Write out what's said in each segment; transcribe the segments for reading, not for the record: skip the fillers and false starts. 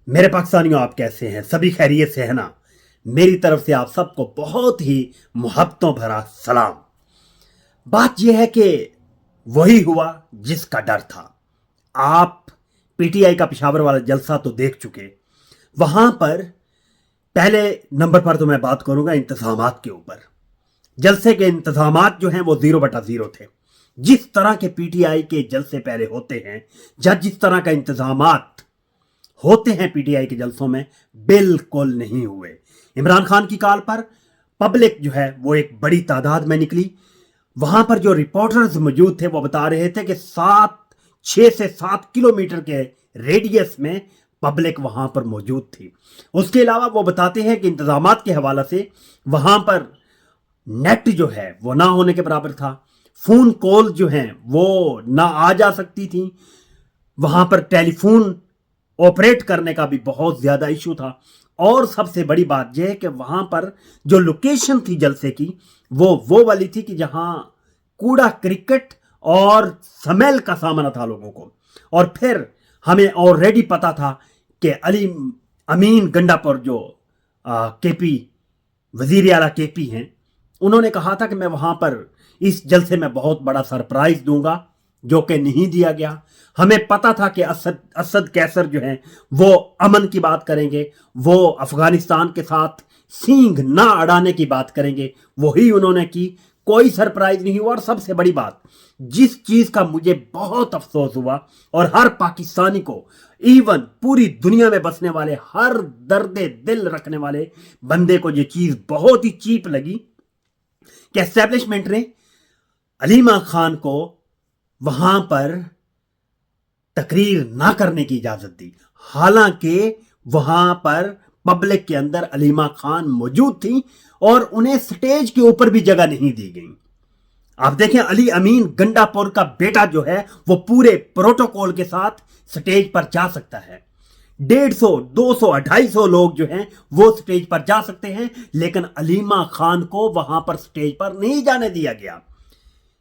मेरे पाकिस्तानियों, आप कैसे हैं? सभी खैरियत से है ना? मेरी तरफ से आप सबको बहुत ही मोहब्बतों भरा सलाम। बात यह है कि वही हुआ जिसका डर था। आप पीटीआई का पेशावर वाला जलसा तो देख चुके। वहां पर पहले नंबर पर तो मैं बात करूंगा इंतजामात के ऊपर। जलसे के इंतजामात जो हैं वो 0/0 थे। जिस तरह के पीटीआई के जलसे पहले होते हैं, जिस तरह का इंतजामात होते हैं पीटीआई के जलसों में, बिल्कुल नहीं हुए। इमरान खान की कॉल पर पब्लिक जो है वो एक बड़ी तादाद में निकली। वहां पर जो रिपोर्टर्स मौजूद थे वो बता रहे थे कि 6 से 7 किलोमीटर के रेडियस में पब्लिक वहां पर मौजूद थी। उसके अलावा वो बताते हैं कि इंतजामात के हवाले से वहां पर नेट जो है वो ना होने के बराबर था। फोन कॉल जो हैं वो ना आ जा सकती थी। वहां पर टेलीफोन ऑपरेट करने का भी बहुत ज्यादा इशू था। और सबसे बड़ी बात यह है कि वहां पर जो लोकेशन थी जलसे की वो वाली थी कि जहां कूड़ा क्रिकेट और स्मेल का सामना था लोगों को। और फिर हमें ऑलरेडी पता था कि अली अमीन गंडापुर जो केपी वजीर आला केपी हैं, उन्होंने कहा था कि मैं वहां पर इस जलसे में बहुत बड़ा सरप्राइज दूंगा, जो कि नहीं दिया गया। हमें पता था कि असद कैसर जो हैं वो अमन की बात करेंगे, वो अफगानिस्तान के साथ सींग ना अड़ाने की बात करेंगे, वही उन्होंने की। कोई सरप्राइज नहीं हुआ। और सबसे बड़ी बात, जिस चीज का मुझे बहुत अफसोस हुआ और हर पाकिस्तानी को, इवन पूरी दुनिया में बसने वाले हर दर्दे दिल रखने वाले बंदे को ये चीज बहुत ही चीप लगी कि एस्टेब्लिशमेंट ने अलीमा खान को वहां पर तकरीर ना करने की इजाजत दी। हालांकि वहां पर पब्लिक के अंदर अलीमा खान मौजूद थी और उन्हें स्टेज के ऊपर भी जगह नहीं दी गई। आप देखें, अली अमीन गंडापुर का बेटा जो है वो पूरे प्रोटोकॉल के साथ स्टेज पर जा सकता है। 150, 200, 250 लोग जो हैं वो स्टेज पर जा सकते हैं, लेकिन अलीमा खान को वहां पर स्टेज पर नहीं जाने दिया गया।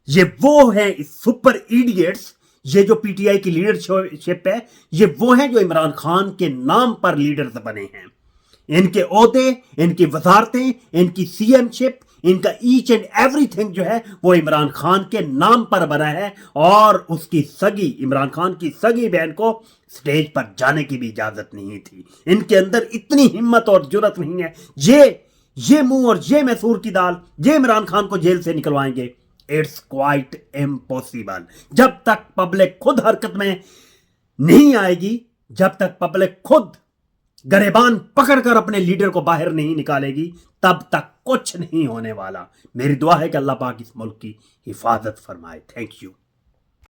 ये वो है सुपर इडियट्स, ये जो पीटीआई की लीडरशिप है, ये वो हैं जो इमरान खान के नाम पर लीडर्स बने हैं। इनके ओहदे, इनकी वजारतें, इनकी सीएमशिप, इनका ईच एंड एवरीथिंग जो है वो इमरान खान के नाम पर बना है। और उसकी सगी, इमरान खान की सगी बहन को स्टेज पर जाने की भी इजाजत नहीं थी। इनके अंदर इतनी हिम्मत और जुर्रत नहीं है। ये मुंह और ये मैसूर की दाल, ये इमरान खान को जेल से निकलवाएंगे। It's quite impossible. जब तक पब्लिक खुद हरकत में नहीं आएगी, जब तक पब्लिक खुद गरेबान पकड़कर अपने लीडर को बाहर नहीं निकालेगी, तब तक कुछ नहीं होने वाला। मेरी दुआ है कि अल्लाह पाक इस मुल्क की हिफाजत फरमाए। Thank you.